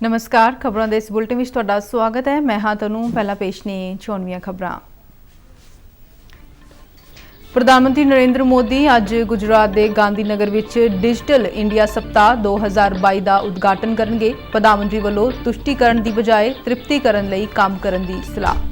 नमस्कार, खबरों के इस बुलेटिन में तुहाडा स्वागत है। मैं हाँ तनु। पहला पेश ने चोणवीआं खबरां। प्रधानमंत्री नरेंद्र मोदी अज गुजरात के गांधीनगर विच डिजिटल इंडिया सप्ताह 2022 का उद्घाटन करेंगे। प्रधानमंत्री वालों तुष्टिकरण की बजाय तृप्तिकरण लई काम करन दी सलाह।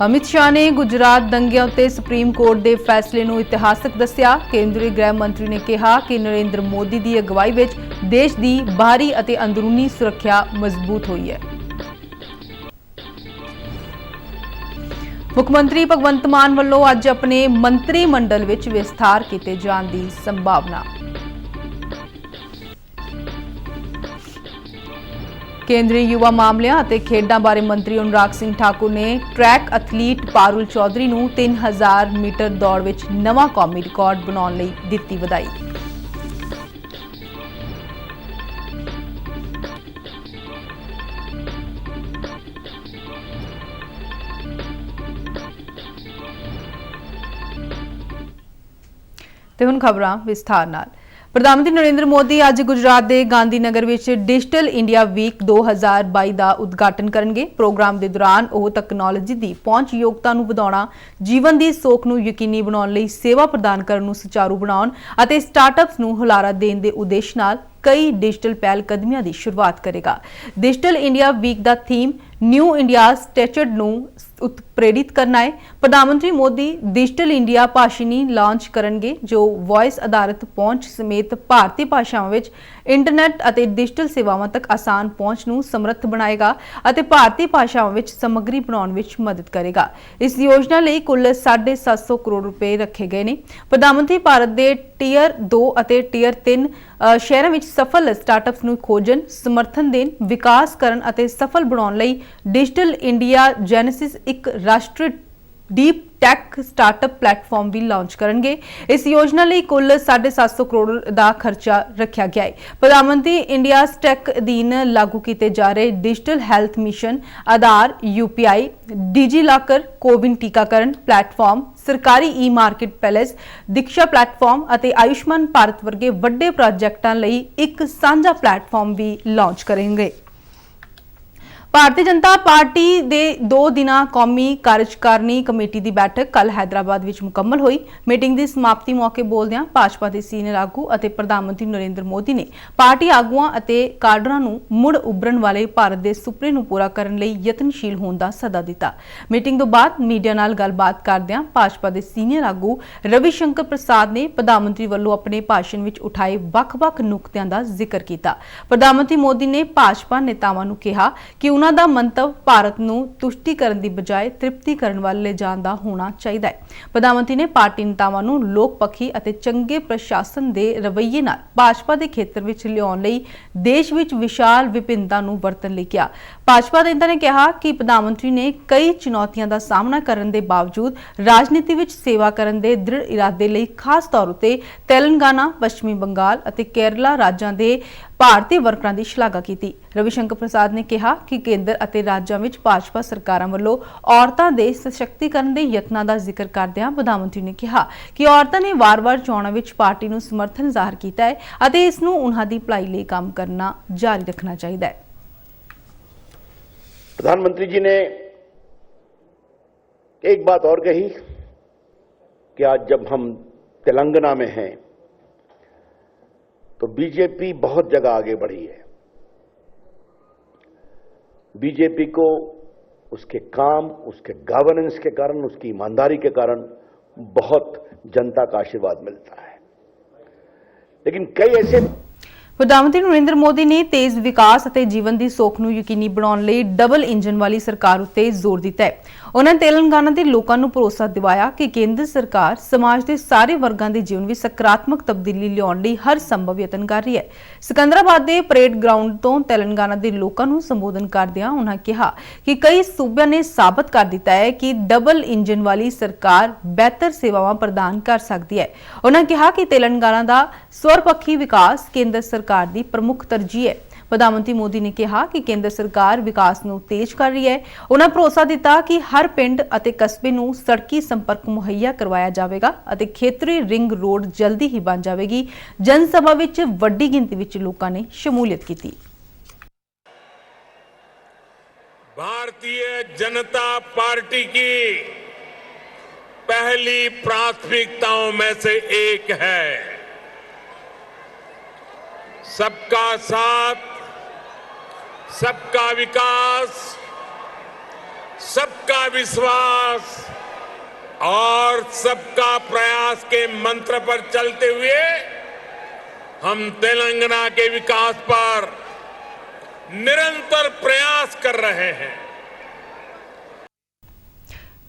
अमित शाह ने गुजरात दंगिਆਂ उत्ते सुप्रीम कोर्ट के फैसले ਨੂੰ इतिहासक दस्सिया। केंद्रीय गृह मंत्री ने कहा कि नरेंद्र मोदी की अगवाई विच देश की बाहरी और अंदरूनी सुरक्षा मजबूत हुई है। मुख्यमंत्री भगवंत मान वालों अज अपने मंत्री मंडल विच विस्तार किए जाने की संभावना। केंद्रीय युवा मामलों और खेडों बारे मंत्री अनुराग सिंह ठाकुर ने ट्रैक एथलीट पारुल चौधरी को 3000 मीटर दौड़ में नवा कौमी रिकॉर्ड बनाने लई दित्ती वधाई। ते हुण खबरां विस्तार नाल। प्रधानमंत्री नरेंद्र मोदी अज गुजरात के गांधीनगर में डिजिटल इंडिया वीक 2022 का उद्घाटन करेंगे। प्रोग्राम के दौरान वह तकनोलॉजी की पहुंच योग्यता बढ़ाना, जीवन की सोख को यकीनी बनाने लई सेवा प्रदान करने को सुचारू बनाने और स्टार्टअप्स को हुलारा देने के उद्देश्य नाल कई डिजिटल पहलकदमियां की शुरुआत करेगा। डिजिटल इंडिया वीक का थीम न्यू इंडिया स्टैचर्ड नूं उत्प्रेरित करना है। प्रधानमंत्री Modi digital India Bhashini launch करेंगे जो वॉइस आधारित पहुंच समेत भारतीय भाषाओं में इंटरनेट और डिजिटल सेवाओं तक आसान पहुंच नूं समर्थ बनाएगा और भारतीय भाषाओं में समग्री बनाने में मदद करेगा। इस योजना लई कुल 750 करोड़ रुपए रखे गए हैं। प्रधानमंत्री भारत के टीयर 2 और टीयर 3 शहरों में सफल स्टार्टअप्स नूं खोजन, समर्थन देन, विकास करन और सफल बनाने लई डिजिटल इंडिया जेनेसिस एक राष्ट्रीय डीप टैक स्टार्टअप प्लेटफॉर्म भी लॉन्च करेंगे। इस योजना लिए कुल 750 करोड़ का खर्चा रखा गया है। प्रधानमंत्री इंडिया स्टैक अधीन लागू किए जा रहे डिजिटल हैल्थ मिशन, आधार, यूपीआई, डिजी लॉकर, कोविन टीकाकरण प्लेटफॉर्म, सरकारी ई मार्केट पैलेस, दीक्षा प्लेटफॉर्म और आयुष्मान भारत वर्गे वड्डे प्रोजेक्टां लई एक साझा प्लेटफॉर्म भी लॉन्च करेंगे। भारतीय जनता पार्टी दे 2 दिना कौमी कार्यकारिणी कमेटी की बैठक कल हैदराबाद में मुकम्मल हुई। मीटिंग की समाप्ति मौके बोलदियां भाजपा के सीनियर आगू और प्रधानमंत्री नरेंद्र मोदी ने पार्टी आगुआं और काडरां नूं मुड़ उभरन वाले भारत के सुपने नूं पूरा करने लई यतनशील होने का सदा दिता। मीटिंग तो बाद मीडिया नाल गलबात करदियां भाजपा के सीनियर आगू रविशंकर प्रसाद ने प्रधानमंत्री वालों अपने भाषण में उठाए ਵੱਖ-ਵੱਖ नुकतिਆਂ का जिक्र किया। प्रधानमंत्री मोदी ने भाजपा नेतावां नूं कहा कि उन्हां दा मंतव भारत नूं तुष्टिकरण की बजाय तृप्तिकरण वाल ले जाण दा होना चाहिए है। प्रधानमंत्री ने पार्टी नेतावां नूं लोकपक्षी और चंगे प्रशासन के रवैये नाल भाजपा के खेतर में लियाउण लई देश में विशाल विभिन्नता नूं वरतण लई कहा। भाजपा नेता ने कहा कि प्रधानमंत्री ने कई चुनौतियों का सामना करने के बावजूद राजनीति में सेवा करने के दृढ़ इरादे लई खास तौर पर तेलंगाना, पश्चिमी बंगाल और केरला राज्यों के भारतीय वर्करां की शलाघा की। रविशंकर प्रसाद ने कहा कि केंद्र और राज्यों में भाजपा सरकारां वालों औरतां दे सशक्तिकरण के यत्नां का जिक्र करदिआं प्रधानमंत्री ने कहा कि औरतां ने वार-वार चोणां विच पार्टी नूं समर्थन जाहिर किया है और इस नूं उन्हां दी भलाई लई काम करना जारी रखना चाहिए है। प्रधानमंत्री जी ने एक बात और कही कि आज जब हम तेलंगाना में हैं तो बीजेपी बहुत जगह आगे बढ़ी है। बीजेपी को उसके काम, उसके गवर्नेंस के कारण, उसकी ईमानदारी के कारण बहुत जनता का आशीर्वाद मिलता है। लेकिन कई ऐसे प्रधानमंत्री नरेंद्र मोदी ने तेज विकास और जीवन की सोख नूं यकीनी बनाने लई डबल इंजन वाली सरकार उत्ते जोर दिता है। उन्होंने तेलंगाना के लोगों को भरोसा दिवाया कि केंद्र सरकार समाज के सारे वर्गों के जीवन में सकारात्मक तब्दीली लियाउण लई हर संभव यतन कर रही है। सिकंदराबाद के परेड ग्राउंड तो तेलंगाना के लोगों को संबोधन करदिआं उन्होंने कहा कि कई सूबों ने साबित कर दिता है कि डबल इंजन वाली सरकार बेहतर सेवावां प्रदान कर सकती है। उन्होंने कहा कि तेलंगाना का सर्वपक्षी विकास केंद्र सरकार की प्रमुख तरजीह है। ਪ੍ਰਧਾਨ ਮੰਤਰੀ ਮੋਦੀ ਨੇ ਕਿਹਾ ਕਿ ਕੇਂਦਰ ਸਰਕਾਰ ਵਿਕਾਸ ਨੂੰ ਤੇਜ਼ ਕਰ ਰਹੀ ਹੈ। ਉਹਨਾਂ ਭਰੋਸਾ ਦਿੱਤਾ ਕਿ ਹਰ ਪਿੰਡ ਅਤੇ ਕਸਬੇ ਨੂੰ ਸੜਕੀ ਸੰਪਰਕ ਮੁਹੱਈਆ ਕਰਵਾਇਆ ਜਾਵੇਗਾ ਅਤੇ ਖੇਤਰੀ ਰਿੰਗ ਰੋਡ ਜਲਦੀ ਹੀ ਬਣ ਜਾਵੇਗੀ। ਜਨ ਸਭਾ ਵਿੱਚ ਵੱਡੀ ਗਿਣਤੀ ਵਿੱਚ ਲੋਕਾਂ ਨੇ ਸ਼ਮੂਲੀਅਤ ਕੀਤੀ। भारतीय जनता पार्टी की पहली प्राथमिकताओं में से एक है सबका साथ, सबका विकास, सबका विश्वास और सबका प्रयास के मंत्र पर चलते हुए हम तेलंगाना के विकास पर निरंतर प्रयास कर रहे हैं।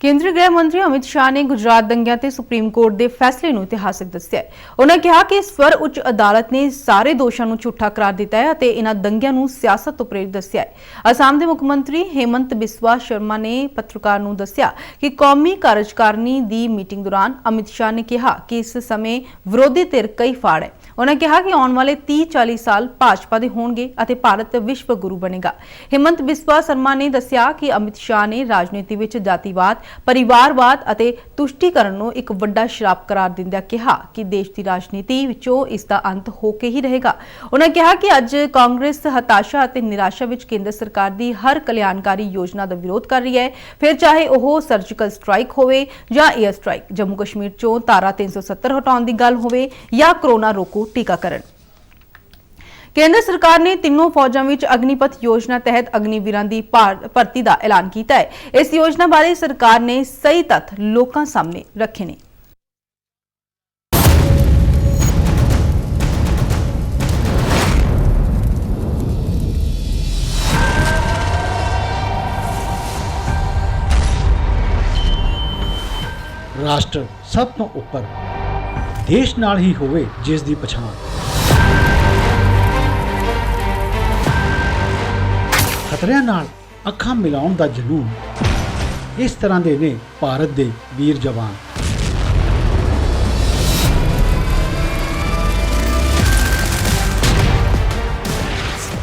ਕੇਂਦਰੀ ਗ੍ਰਹਿ ਮੰਤਰੀ ਅਮਿਤ ਸ਼ਾਹ ਨੇ ਗੁਜਰਾਤ ਦੰਗਿਆਂ ਤੇ ਸੁਪਰੀਮ ਕੋਰਟ ਦੇ ਫੈਸਲੇ ਨੂੰ ਇਤਿਹਾਸਕ ਦੱਸਿਆ ਹੈ। ਉਹਨਾਂ ਕਿਹਾ ਕਿ ਸਵਰ ਉੱਚ ਅਦਾਲਤ ਨੇ ਸਾਰੇ ਦੋਸ਼ਾਂ ਨੂੰ ਝੂਠਾ ਕਰਾਰ ਦਿੱਤਾ ਹੈ ਅਤੇ ਇਹਨਾਂ ਦੰਗਿਆਂ ਨੂੰ ਸਿਆਸਤ ਤੋਂ ਪ੍ਰੇਰਿਤ ਦੱਸਿਆ ਹੈ। ਅਸਾਮ ਦੇ ਮੁੱਖ ਮੰਤਰੀ ਹੇਮੰਤ ਬਿਸਵਾ ਸ਼ਰਮਾ ਨੇ ਪੱਤਰਕਾਰ ਨੂੰ ਦੱਸਿਆ ਕਿ ਕੌਮੀ ਕਾਰਜਕਾਰਨੀ ਦੀ ਮੀਟਿੰਗ ਦੌਰਾਨ ਅਮਿਤ ਸ਼ਾਹ ਨੇ ਕਿਹਾ ਕਿ ਇਸ ਸਮੇਂ ਵਿਰੋਧੀ ਧਿਰ ਕਈ ਫਾੜ ਹੈ। ਉਹਨਾਂ ਕਿਹਾ ਕਿ ਆਉਣ ਵਾਲੇ 30-40 ਸਾਲ ਭਾਜਪਾ ਦੇ ਹੋਣਗੇ ਅਤੇ ਭਾਰਤ ਵਿਸ਼ਵ ਗੁਰੂ ਬਣੇਗਾ। ਹੇਮੰਤ ਬਿਸਵਾ ਸ਼ਰਮਾ ਨੇ ਦੱਸਿਆ ਕਿ ਅਮਿਤ ਸ਼ਾਹ ਨੇ ਰਾਜਨੀਤੀ ਵਿੱਚ ਜਾਤੀਵਾਦ, ਪਰਿਵਾਰਵਾਦ ਅਤੇ ਤੁਸ਼ਟੀਕਰਨ ਨੂੰ ਇੱਕ ਵੱਡਾ ਸ਼ਰਾਪ ਕਰਾਰ ਦਿੰਦਿਆਂ ਕਿਹਾ ਕਿ ਦੇਸ਼ ਦੀ ਰਾਜਨੀਤੀ ਵਿੱਚੋਂ ਇਸ ਦਾ ਅੰਤ ਹੋ ਕੇ ਹੀ ਰਹੇਗਾ। ਉਹਨਾਂ ਕਿਹਾ ਕਿ ਅੱਜ ਕਾਂਗਰਸ ਹਤਾਸ਼ਾ ਅਤੇ ਨਿਰਾਸ਼ਾ ਵਿੱਚ ਕੇਂਦਰ ਸਰਕਾਰ ਦੀ ਹਰ ਕਲਿਆਣਕਾਰੀ ਯੋਜਨਾ ਦਾ ਵਿਰੋਧ ਕਰ ਰਹੀ ਹੈ, ਫਿਰ ਚਾਹੇ ਉਹ ਸਰਜੀਕਲ ਸਟ੍ਰਾਈਕ ਹੋਵੇ ਜਾਂ 에ਅਰ ਸਟ੍ਰਾਈਕ, ਜੰਮੂ ਕਸ਼ਮੀਰ ਚੋਂ ਧਾਰਾ 370 ਹਟਾਉਣ ਦੀ ਗੱਲ ਹੋਵੇ ਜਾਂ ਕਰੋਨਾ ਰੋਕੋ ਟੀਕਾਕਰਨ। ਕੇਂਦਰ ਸਰਕਾਰ ਨੇ ਤਿੰਨੋਂ ਫੌਜਾਂ ਵਿੱਚ ਅਗਨੀਪਥ ਯੋਜਨਾ ਤਹਿਤ ਅਗਨੀਵੀਰਾਂ ਦੀ ਭਰਤੀ ਦਾ ਐਲਾਨ ਕੀਤਾ ਹੈ। ਇਸ ਯੋਜਨਾ ਬਾਰੇ ਸਰਕਾਰ ਨੇ ਸਹੀ ਤੱਥ ਲੋਕਾਂ ਸਾਹਮਣੇ ਰੱਖੇ ਨੇ। ਰਾਸ਼ਟਰ ਸਭ ਤੋਂ ਉੱਪਰ, ਦੇਸ਼ ਨਾਲ ਹੀ ਹੋਵੇ ਜਿਸ ਦੀ ਪਛਾਣ। ਖਤਰਿਆਂ ਨਾਲ ਅੱਖਾਂ ਮਿਲਾਉਣ ਦਾ ਜਨੂਨ, ਇਸ ਤਰ੍ਹਾਂ ਦੇ ਨੇ ਭਾਰਤ ਦੇ ਵੀਰ ਜਵਾਨ।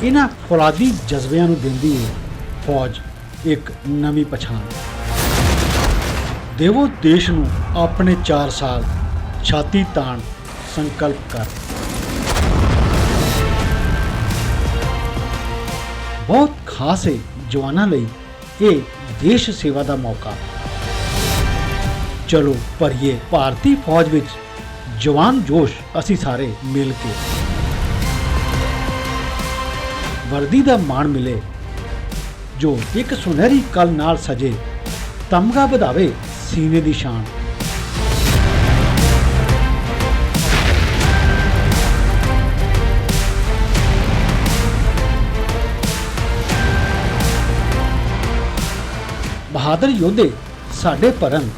ਇਹਨਾਂ ਫੌਲਾਦੀ ਜਜ਼ਬਿਆਂ ਨੂੰ ਦਿੰਦੀ ਹੈ ਫੌਜ ਇੱਕ ਨਵੀਂ ਪਛਾਣ। ਦੇਵੋ ਦੇਸ਼ ਨੂੰ ਆਪਣੇ 4 ਸਾਲ ਛਾਤੀ ਤਾਣ ਸੰਕਲਪ ਕਰ। ਬਹੁਤ ਖਾਸ ਹੈ ਜਵਾਨਾਂ ਲਈ ਇਹ ਦੇਸ਼ ਸੇਵਾ ਦਾ ਮੌਕਾ। ਚਲੋ ਭਰੀਏ ਭਾਰਤੀ ਫੌਜ ਵਿੱਚ ਜਵਾਨ ਜੋਸ਼, ਅਸੀਂ ਸਾਰੇ ਮਿਲ ਕੇ। ਵਰਦੀ ਦਾ ਮਾਣ ਮਿਲੇ ਜੋ ਇੱਕ ਸੁਨਹਿਰੀ ਕਲ ਨਾਲ ਸਜੇ, ਤਮਗਾ ਵਧਾਵੇ ਸੀਨੇ ਦੀ ਸ਼ਾਨ। ਬਹਾਦਰ ਯੋਧੇ ਸਾਡੇ ਭਰਨ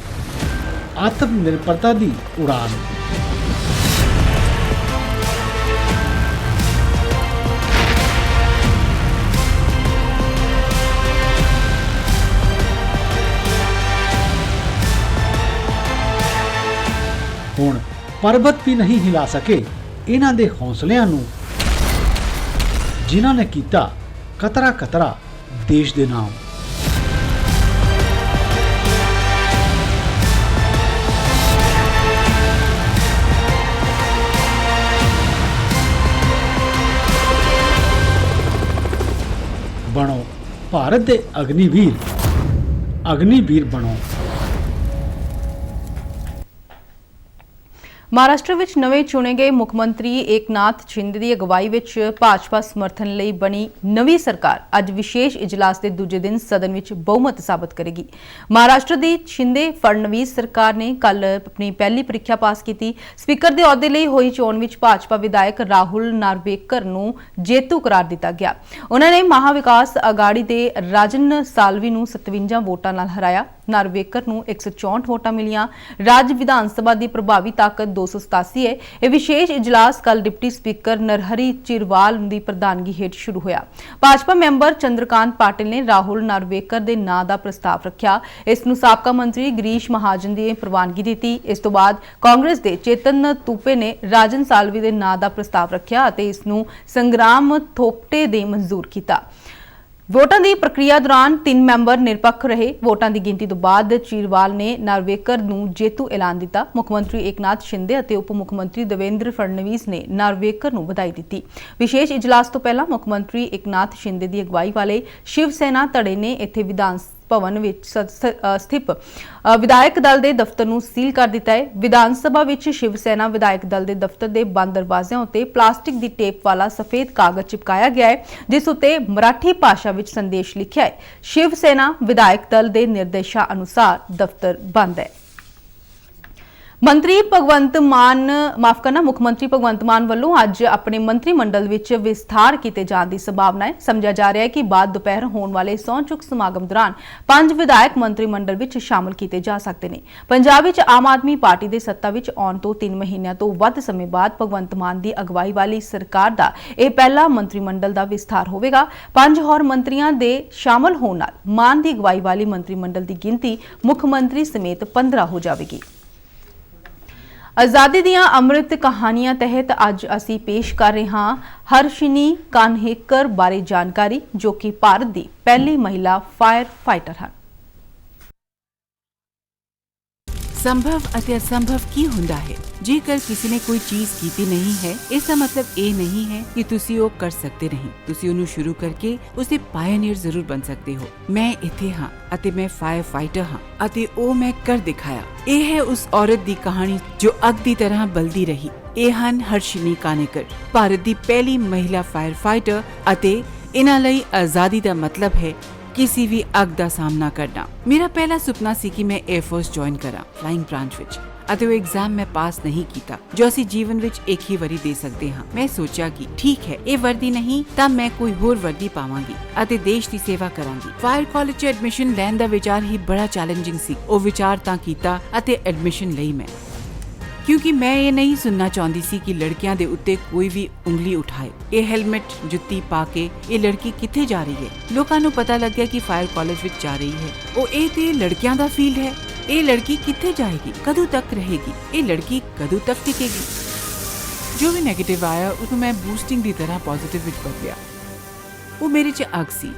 ਆਤਮ ਨਿਰਭਰਤਾ ਦੀ ਉਡਾਨ। ਹੁਣ ਪਰਬਤ ਵੀ ਨਹੀਂ ਹਿਲਾ ਸਕੇ ਇਹਨਾਂ ਦੇ ਹੌਸਲਿਆਂ ਨੂੰ, ਜਿਨ੍ਹਾਂ ਨੇ ਕੀਤਾ ਕਤਰਾ ਕਤਰਾ ਦੇਸ਼ ਦੇ ਨਾਮ। ਬਣੋ ਭਾਰਤ ਦੇ ਅਗਨੀਵੀਰ, ਅਗਨੀਵੀਰ ਬਣੋ। ਮਹਾਰਾਸ਼ਟਰ ਵਿੱਚ ਨਵੇਂ ਚੁਣੇ ਗਏ ਮੁੱਖ ਮੰਤਰੀ ਏਕਨਾਥ ਸ਼ਿੰਦੇ ਦੀ ਅਗਵਾਈ ਵਿੱਚ ਭਾਜਪਾ ਸਮਰਥਨ ਲਈ ਬਣੀ ਨਵੀਂ ਸਰਕਾਰ ਅੱਜ ਵਿਸ਼ੇਸ਼ ਇਜਲਾਸ ਦੇ ਦੂਜੇ ਦਿਨ ਸਦਨ ਵਿੱਚ ਬਹੁਮਤ ਸਾਬਤ ਕਰੇਗੀ। ਮਹਾਰਾਸ਼ਟਰ ਦੀ ਸ਼ਿੰਦੇ ਫੜਨਵੀਸ ਸਰਕਾਰ ਨੇ ਕੱਲ ਆਪਣੀ ਪਹਿਲੀ ਪ੍ਰੀਖਿਆ ਪਾਸ ਕੀਤੀ। ਸਪੀਕਰ ਦੇ ਅਹੁਦੇ ਲਈ ਹੋਈ ਚੋਣ ਵਿੱਚ ਭਾਜਪਾ ਵਿਧਾਇਕ ਰਾਹੁਲ ਨਾਰਵੇਕਰ ਨੂੰ ਜੇਤੂ ਕਰਾਰ ਦਿੱਤਾ ਗਿਆ। ਉਹਨਾਂ ਨੇ ਮਹਾ ਵਿਕਾਸ ਅਗਾੜੀ ਦੇ ਰਾਜਨ ਸਾਲਵੀ ਨੂੰ 57 ਵੋਟਾਂ ਨਾਲ ਹਰਾਇਆ। ਨਾਰਵੇਕਰ ਨੂੰ 164 ਵੋਟਾਂ ਮਿਲੀਆਂ। ਰਾਜ ਵਿਧਾਨ ਸਭਾ ਦੀ ਪ੍ਰਭਾਵੀ ਤਾਕਤ 287 ਹੈ। ਇਹ ਵਿਸ਼ੇਸ਼ ਇਜਲਾਸ ਕੱਲ ਡਿਪਟੀ ਸਪੀਕਰ ਨਰਹਰੀ ਚਿਰਵਾਲ ਦੀ ਪ੍ਰਧਾਨਗੀ ਹੇਠ ਸ਼ੁਰੂ ਹੋਇਆ। ਭਾਜਪਾ ਮੈਂਬਰ ਚੰद्रकांत ਪਾਟਿਲ ਨੇ ਰਾਹੁਲ ਨਾਰਵੇਕਰ ਦੇ ਨਾਂ ਦਾ ਪ੍ਰਸਤਾਵ ਰੱਖਿਆ। ਇਸ ਨੂੰ ਸਾਬਕਾ ਮੰਤਰੀ ਗਿਰੀਸ਼ ਮਹਾਜਨ ਦੀ ਪ੍ਰਵਾਨਗੀ ਦਿੱਤੀ। ਇਸ ਤੋਂ ਬਾਅਦ ਕਾਂਗਰਸ ਦੇ ਚੇਤਨ ਤੂਪੇ ਨੇ ਰਾਜਨ ਸਾਲਵੀ ਦੇ ਨਾਂ ਦਾ ਪ੍ਰਸਤਾਵ ਰੱਖਿਆ ਅਤੇ ਇਸ ਨੂੰ ਸੰਗਰਾਮ ਥੋਪਟੇ ਦੇ ਮਨਜ਼ੂਰ ਕੀਤਾ। ਵੋਟਾਂ ਦੀ ਪ੍ਰਕਿਰਿਆ ਦੌਰਾਨ 3 ਮੈਂਬਰ ਨਿਰਪੱਖ ਰਹੇ। ਵੋਟਾਂ ਦੀ ਗਿਣਤੀ ਤੋਂ ਬਾਅਦ ਚੀਰਵਾਲ ਨੇ ਨਾਰਵੇਕਰ ਨੂੰ ਜੇਤੂ ਐਲਾਨ ਦਿੱਤਾ। ਮੁੱਖ ਮੰਤਰੀ ਏਕਨਾਥ ਸ਼ਿੰਦੇ ਅਤੇ ਉਪ ਮੁੱਖ ਮੰਤਰੀ ਦੇਵੇਂਦਰ ਫੜਨਵੀਸ ਨੇ ਨਾਰਵੇਕਰ ਨੂੰ ਵਧਾਈ ਦਿੱਤੀ। ਵਿਸ਼ੇਸ਼ ਇਜਲਾਸ ਤੋਂ ਪਹਿਲਾਂ ਮੁੱਖ ਮੰਤਰੀ ਏਕਨਾਥ ਸ਼ਿੰਦੇ ਦੀ ਅਗਵਾਈ ਵਾਲੇ ਸ਼ਿਵ ਸੈਨਾ ਧੜੇ ਨੇ ਇੱਥੇ ਵਿਧਾਨ ਭਵਨ ਵਿੱਚ ਸਥਿਤ ਵਿਧਾਇਕ ਦਲ ਦੇ ਦਫ਼ਤਰ ਨੂੰ ਸੀਲ ਕਰ ਦਿੱਤਾ ਹੈ। ਵਿਧਾਨ ਸਭਾ ਵਿੱਚ ਸ਼ਿਵ ਸੈਨਾ ਵਿਧਾਇਕ ਦਲ ਦੇ ਦਫ਼ਤਰ ਦੇ ਬੰਦ ਦਰਵਾਜ਼ਿਆਂ ਉੱਤੇ ਪਲਾਸਟਿਕ ਦੀ ਟੇਪ ਵਾਲਾ ਸਫੇਦ ਕਾਗਜ਼ ਚਿਪਕਾਇਆ ਗਿਆ ਹੈ, ਜਿਸ ਉੱਤੇ ਮਰਾਠੀ ਭਾਸ਼ਾ ਵਿੱਚ ਸੰਦੇਸ਼ ਲਿਖਿਆ ਹੈ। ਸ਼ਿਵ ਸੈਨਾ ਵਿਧਾਇਕ ਦਲ ਦੇ ਨਿਰਦੇਸ਼ਾਂ ਅਨੁਸਾਰ ਦਫ਼ਤਰ ਬੰਦ ਹੈ। ਮੁੱਖ ਮੰਤਰੀ ਭਗਵੰਤ ਮਾਨ ਵੱਲੋਂ ਅੱਜ ਆਪਣੇ ਮੰਤਰੀ ਮੰਡਲ ਵਿੱਚ ਵਿਸਥਾਰ ਕੀਤੇ ਜਾਣ ਦੀ ਸੰਭਾਵਨਾ ਹੈ। ਸਮਝਿਆ ਜਾ ਰਿਹਾ ਹੈ ਕਿ ਬਾਅਦ ਦੁਪਹਿਰ ਹੋਣ ਵਾਲੇ ਸਹੁੰ ਚੁੱਕ ਸਮਾਗਮ ਦੌਰਾਨ 5 ਵਿਧਾਇਕ ਮੰਤਰੀ ਮੰਡਲ ਵਿੱਚ ਸ਼ਾਮਲ ਕੀਤੇ ਜਾ ਸਕਦੇ ਨੇ। ਪੰਜਾਬ ਵਿੱਚ ਆਮ ਆਦਮੀ ਪਾਰਟੀ ਦੇ ਸੱਤਾ ਵਿੱਚ ਆਉਣ ਤੋਂ 3 ਮਹੀਨਿਆਂ ਤੋਂ ਵੱਧ ਸਮੇਂ ਬਾਅਦ ਭਗਵੰਤ ਮਾਨ ਦੀ ਅਗਵਾਈ ਵਾਲੀ ਸਰਕਾਰ ਦਾ ਇਹ ਪਹਿਲਾ ਮੰਤਰੀ ਮੰਡਲ ਦਾ ਵਿਸਥਾਰ ਹੋਵੇਗਾ। 5 ਹੋਰ ਮੰਤਰੀਆਂ ਦੇ ਸ਼ਾਮਲ ਹੋਣ ਨਾਲ ਮਾਨ ਦੀ ਅਗਵਾਈ ਵਾਲੀ ਮੰਤਰੀ ਮੰਡਲ ਦੀ ਗਿਣਤੀ ਮੁੱਖ ਮੰਤਰੀ ਸਮੇਤ 15 ਹੋ ਜਾਵੇਗੀ। ਆਜ਼ਾਦੀ ਦੀਆਂ ਅੰਮ੍ਰਿਤ ਕਹਾਣੀਆਂ ਤਹਿਤ ਅੱਜ ਅਸੀਂ ਪੇਸ਼ ਕਰ ਰਹੇ ਹਾਂ ਹਰਸ਼ਿਨੀ ਕਾਨਹੇਕਰ ਬਾਰੇ ਜਾਣਕਾਰੀ, ਜੋ ਕਿ ਭਾਰਤ ਦੀ ਪਹਿਲੀ ਮਹਿਲਾ ਫਾਇਰ ਫਾਈਟਰ ਹਨ। ਸੰਭਵ ਅਤੇ ਅਸੰਭਵ ਕੀ ਹੁੰਦਾ ਹੈ? ਜੇਕਰ ਕਿਸੇ ਨੇ ਕੋਈ ਚੀਜ਼ ਕੀਤੀ ਨਹੀਂ ਹੈ, ਇਸ ਦਾ ਮਤਲਬ ਇਹ ਨਹੀਂ ਹੈ ਕਿ ਤੁਸੀਂ ਉਹ ਕਰ ਸਕਦੇ ਨਹੀਂ। ਤੁਸੀਂ ਉਹਨੂੰ ਸ਼ੁਰੂ ਕਰਕੇ ਉਸਦੇ ਪਾਇਨੀਅਰ ਜ਼ਰੂਰ ਬਣ ਸਕਦੇ ਹੋ। ਮੈਂ ਇੱਥੇ ਹਾਂ ਅਤੇ ਮੈਂ ਫਾਇਰ ਫਾਈਟਰ ਹਾਂ ਅਤੇ ਉਹ ਮੈਂ ਕਰ ਦਿਖਾਇਆ। ਇਹ ਹੈ ਉਸ ਔਰਤ ਦੀ ਕਹਾਣੀ ਜੋ ਅੱਗ ਦੀ ਤਰ੍ਹਾਂ ਬਲਦੀ ਰਹੀ। ਇਹ ਹਨ ਹਰਸ਼ਿਨੀ ਕਾਨੇਕਰ, ਭਾਰਤ ਦੀ ਪਹਿਲੀ ਮਹਿਲਾ ਫਾਇਰ ਫਾਈਟਰ ਅਤੇ ਇਹਨਾਂ ਲਈ ਆਜ਼ਾਦੀ ਦਾ ਮਤਲਬ ਹੈ ਕਿਸੇ ਵੀ ਅੱਗ ਦਾ ਸਾਹਮਣਾ ਕਰਨਾ। ਮੇਰਾ ਪਹਿਲਾ ਸੁਪਨਾ ਸੀ ਕਿ ਮੈਂ 에ਅਰ ਫੋਰਸ ਜੁਆਇਨ ਕਰਾਂ, ਫਲਾਈਂਗ ਬ੍ਰਾਂਚ ਵਿੱਚ, ਅਤੇ ਉਹ ਐਗਜ਼ਾਮ ਮੈਂ ਪਾਸ ਨਹੀਂ ਕੀਤਾ ਜੋ ਅਸੀਂ ਜੀਵਨ ਵਿੱਚ ਇੱਕ ਹੀ ਵਾਰੀ ਦੇ ਸਕਦੇ ਹਾਂ। ਮੈਂ ਸੋਚਿਆ ਕਿ ਠੀਕ ਹੈ, ਇਹ ਵਰਦੀ ਨਹੀਂ ਤਾਂ ਮੈਂ ਕੋਈ ਹੋਰ ਵਰਦੀ ਪਾਵਾਂਗੀ ਅਤੇ ਦੇਸ਼ ਦੀ ਸੇਵਾ ਕਰਾਂਗੀ। ਫਾਇਰ ਕਾਲਜ 'ਚ ਐਡਮਿਸ਼ਨ ਲੈਣ ਦਾ ਵਿਚਾਰ ਹੀ ਬੜਾ ਚੈਲੰਜਿੰਗ ਸੀ। ਉਹ ਵਿਚਾਰ ਤਾਂ ਕੀਤਾ ਅਤੇ ਐਡਮਿਸ਼ਨ ਲਈ ਮੈਂ, ਕਿਉਂਕਿ ਮੈਂ ਇਹ ਨਹੀਂ ਸੁਣਨਾ ਚਾਹੁੰਦੀ ਸੀ ਕਿ ਲੜਕੀਆਂ ਦੇ ਉੱਤੇ ਕੋਈ ਵੀ ਉਂਗਲੀ ਉਠਾਏ। ਇਹ ਹੈਲਮਟ ਜੁੱਤੀ ਪਾ ਕੇ ਇਹ ਲੜਕੀ ਕਿੱਥੇ ਜਾ ਰਹੀ ਹੈ? ਲੋਕਾਂ ਨੂੰ ਪਤਾ ਲੱਗਿਆ ਕਿ ਫਾਇਰ ਕਾਲਜ ਵਿੱਚ ਜਾ ਰਹੀ ਹੈ। ਉਹ ਇਹ ਤੇ ਲੜਕਿਆਂ ਦਾ ਫੀਲਡ ਹੈ। ਇਹ ਲੜਕੀ ਕਿੱਥੇ ਜਾਏਗੀ? ਕਦੋਂ ਤੱਕ ਰਹੇਗੀ? ਇਹ ਲੜਕੀ ਕਦੋਂ ਤੱਕ ਟਿਕੇਗੀ? ਜੋ ਵੀ ਨੈਗੇਟਿਵ ਆਇਆ ਉਸਨੂੰ ਮੈਂ ਬੂਸਟਿੰਗ ਦੀ ਤਰ੍ਹਾਂ ਪੋਜ਼ਿਟਿਵ ਵਿੱਚ ਬਦਲਿਆ। ਉਹ ਮੇਰੇ 'ਚ ਅੱਗ ਸੀ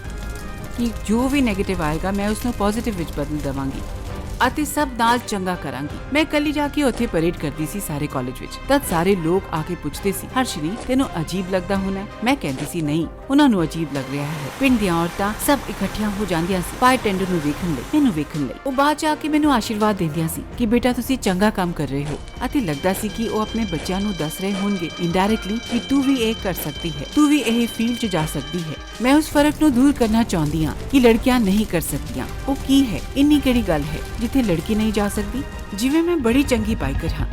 ਕਿ ਜੋ ਵੀ ਨੈਗੇਟਿਵ ਆਏਗਾ ਮੈਂ ਉਸਨੂੰ ਪੋਜ਼ਿਟਿਵ ਵਿੱਚ ਬਦਲ ਦੇਵਾਂਗੀ ਅਤੇ ਸਭ ਨਾਲ ਚੰਗਾ ਕਰਾਂਗੀ। ਮੈਂ ਕੱਲੀ ਜਾ ਕੇ ਉੱਥੇ ਪਰੇਡ ਕਰਦੀ ਸੀ ਸਾਰੇ ਕਾਲਜ ਵਿੱਚ। ਤਦ ਸਾਰੇ ਲੋਕ ਆ ਕੇ ਪੁੱਛਦੇ ਸੀ, ਹਰਸ਼ਿਨੀ ਤੈਨੂੰ ਅਜੀਬ ਲੱਗਦਾ ਹੋਣਾ? ਮੈਂ ਕਹਿੰਦੀ ਸੀ ਨਹੀਂ, ਉਹਨਾਂ ਨੂੰ ਅਜੀਬ ਲੱਗ ਰਿਹਾ ਹੈ। ਪਿੰਡ ਦੀਆਂ ਔਰਤਾਂ ਸਭ ਇਕੱਠੀਆਂ ਹੋ ਜਾਂਦੀਆਂ ਸੀ ਫਾਇਰ ਟੈਂਡਰ ਨੂੰ ਵੇਖਣ ਲਈ, ਮੈਨੂੰ ਵੇਖਣ ਲਈ। ਉਹ ਬਾਅਦ ਚ ਆ ਕੇ ਮੈਨੂੰ ਆਸ਼ੀਰਵਾਦ ਦਿੰਦੀਆਂ ਸੀ ਕਿ ਬੇਟਾ ਤੁਸੀਂ ਚੰਗਾ ਕੰਮ ਕਰ ਰਹੇ ਹੋ, ਅਤੇ ਲੱਗਦਾ ਸੀ ਕਿ ਉਹ ਆਪਣੇ ਬੱਚਿਆਂ ਨੂੰ ਦੱਸ ਰਹੇ ਹੋਣਗੇ ਇਨਡਾਇਰੈਕਟਲੀ ਕਿ ਤੂੰ ਵੀ ਇਹ ਕਰ ਸਕਦੀ ਹੈ, ਤੂੰ ਵੀ ਇਹ ਫੀਲਡ 'ਚ ਜਾ ਸਕਦੀ ਹੈ। ਮੈਂ ਉਸ ਫਰਕ ਨੂੰ ਦੂਰ ਕਰਨਾ ਚਾਹੁੰਦੀ ਹਾਂ ਕਿ ਲੜਕੀਆਂ ਨਹੀਂ ਕਰ ਸਕਦੀਆਂ। ਉਹ ਕੀ ਹੈ? ਇੰਨੀ ਕਿਹੜੀ ਗੱਲ ਹੈ ਜਿੱਥੇ ਲੜਕੀ ਨਹੀਂ ਜਾ ਸਕਦੀ? ਜਿਵੇਂ ਮੈਂ ਬੜੀ ਚੰਗੀ ਬਾਈਕਰ ਹਾਂ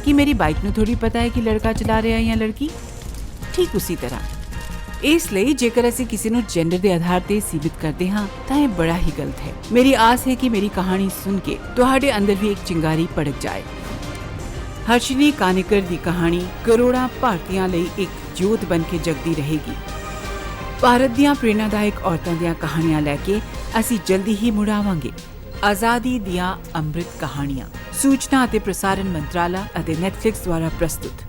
ਕਿ ਮੇਰੀ ਬਾਈਕ ਨੂੰ ਥੋੜੀ ਪਤਾ ਹੈ ਕਿ ਲੜਕਾ ਚਲਾ ਰਿਹਾ ਹੈ ਜਾਂ ਲੜਕੀ, ਠੀਕ ਉਸੇ ਤਰ੍ਹਾਂ। ਇਸ ਲਈ ਜੇਕਰ ਅਸੀਂ ਕਿਸੇ ਨੂੰ ਜੈਂਡਰ ਦੇ ਆਧਾਰ ਤੇ ਸੀਮਿਤ ਕਰਦੇ ਹਾਂ ਤਾਂ ਇਹ ਬੜਾ ਹੀ ਗਲਤ ਹੈ। ਮੇਰੀ ਆਸ ਹੈ ਕਿ ਮੇਰੀ ਕਹਾਣੀ ਸੁਣ ਕੇ ਤੁਹਾਡੇ ਅੰਦਰ ਵੀ ਇੱਕ ਚਿੰਗਾਰੀ ਭੜਕ ਜਾਏ। ਹਰਸ਼ਿਨੀ ਕਾਨੇਕਰ ਦੀ ਕਹਾਣੀ ਕਰੋੜਾਂ ਭਾਰਤੀਆਂ ਲਈ ਇੱਕ ਜੋਤ ਬਣ ਕੇ ਜਗਦੀ ਰਹੇਗੀ। ਭਾਰਤ ਦੀਆਂ ਪ੍ਰੇਰਨਾਦਾਇਕ ਔਰਤਾਂ ਦੀਆਂ ਕਹਾਣੀਆਂ ਲੈ ਕੇ ਅਸੀਂ ਜਲਦੀ ਹੀ ਮੁੜ ਆਵਾਂਗੇ। ਆਜ਼ਾਦੀ ਦੀਆਂ ਅੰਮ੍ਰਿਤ ਕਹਾਣੀਆਂ, ਸੂਚਨਾ ਅਤੇ ਪ੍ਰਸਾਰਣ ਮੰਤਰਾਲਾ ਅਤੇ ਨੈਟਫਲਿਕਸ ਦੁਆਰਾ ਪ੍ਰਸਤੁਤ।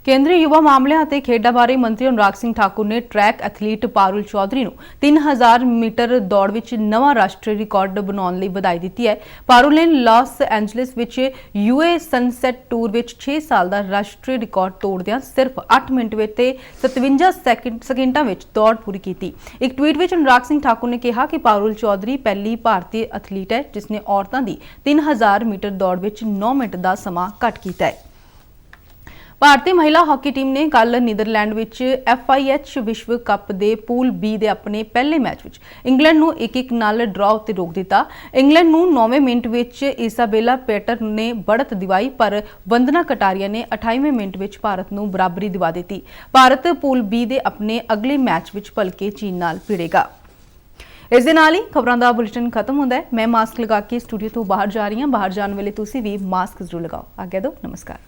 ਕੇਂਦਰੀ ਯੁਵਾ ਮਾਮਲਿਆਂ ਅਤੇ ਖੇਡਾਂ ਬਾਰੇ ਮੰਤਰੀ ਅਨੁਰਾਗ ਸਿੰਘ ਠਾਕੁਰ ਨੇ ਟਰੈਕ ਐਥਲੀਟ ਪਾਰੁਲ ਚੌਧਰੀ ਨੂੰ 3000 ਮੀਟਰ ਦੌੜ ਵਿੱਚ ਨਵਾਂ ਰਾਸ਼ਟਰੀ ਰਿਕਾਰਡ ਬਣਾਉਣ ਲਈ ਵਧਾਈ ਦਿੱਤੀ ਹੈ। ਪਾਰੁਲ ਨੇ ਲਾਸ ਐਂਜਲਸ ਵਿੱਚ ਯੂਏ ਸਨਸੈਟ ਟੂਰ ਵਿੱਚ 6 ਸਾਲ ਦਾ ਰਾਸ਼ਟਰੀ ਰਿਕਾਰਡ ਤੋੜਦਿਆਂ ਸਿਰਫ 8 ਮਿੰਟ ਵਿੱਚ ਤੇ 57 ਸਕਿੰਟਾਂ ਵਿੱਚ ਦੌੜ ਪੂਰੀ ਕੀਤੀ। ਇੱਕ ਟਵੀਟ ਵਿੱਚ ਅਨੁਰਾਗ ਸਿੰਘ ਠਾਕੁਰ ਨੇ ਕਿਹਾ ਕਿ ਪਾਰੁਲ ਚੌਧਰੀ ਪਹਿਲੀ ਭਾਰਤੀ ਐਥਲੀਟ ਹੈ ਜਿਸ ਨੇ ਔਰਤਾਂ ਦੀ 3000 ਮੀਟਰ ਦੌੜ ਵਿੱਚ 9 ਮਿੰਟ ਦਾ ਸਮਾਂ ਘੱਟ ਕੀਤਾ ਹੈ। ਭਾਰਤੀ ਮਹਿਲਾ ਹਾਕੀ ਟੀਮ ਨੇ ਕੱਲ ਨੀਦਰਲੈਂਡ ਵਿੱਚ FIH ਵਿਸ਼ਵ ਕੱਪ ਦੇ ਪੂਲ B ਦੇ ਆਪਣੇ ਪਹਿਲੇ ਮੈਚ ਵਿੱਚ ਇੰਗਲੈਂਡ ਨੂੰ 1-1 ਨਾਲ ਡਰਾਅ ਉੱਤੇ ਰੋਕ ਦਿੱਤਾ। ਇੰਗਲੈਂਡ ਨੂੰ 9ਵੇਂ ਮਿੰਟ ਵਿੱਚ ਇਸਾਬੇਲਾ ਪੈਟਰ ਨੇ ਬੜਤ ਦਿਵਾਈ, ਪਰ ਵੰਦਨਾ ਕਟਾਰੀਆ ਨੇ 28ਵੇਂ ਮਿੰਟ ਵਿੱਚ ਭਾਰਤ ਨੂੰ ਬਰਾਬਰੀ ਦਿਵਾ ਦਿੱਤੀ। ਭਾਰਤ ਪੂਲ B ਦੇ ਆਪਣੇ ਅਗਲੇ ਮੈਚ ਵਿੱਚ ਭਲਕੇ ਚੀਨ ਨਾਲ ਭਿੜੇਗਾ। ਇਸ ਦੇ ਨਾਲ ਹੀ ਖਬਰਾਂ ਦਾ ਬੁਲੇਟਿਨ ਖਤਮ ਹੁੰਦਾ ਹੈ। ਮੈਂ ਮਾਸਕ ਲਗਾ ਕੇ ਸਟੂਡੀਓ ਤੋਂ ਬਾਹਰ ਜਾ ਰਹੀ ਹਾਂ। ਬਾਹਰ ਜਾਣ ਵੇਲੇ ਤੁਸੀਂ ਵੀ ਮਾਸਕ ਜ਼ਰੂਰ ਲਗਾਓ। ਆਗਿਆ ਦਿਓ। ਨਮਸਕਾਰ।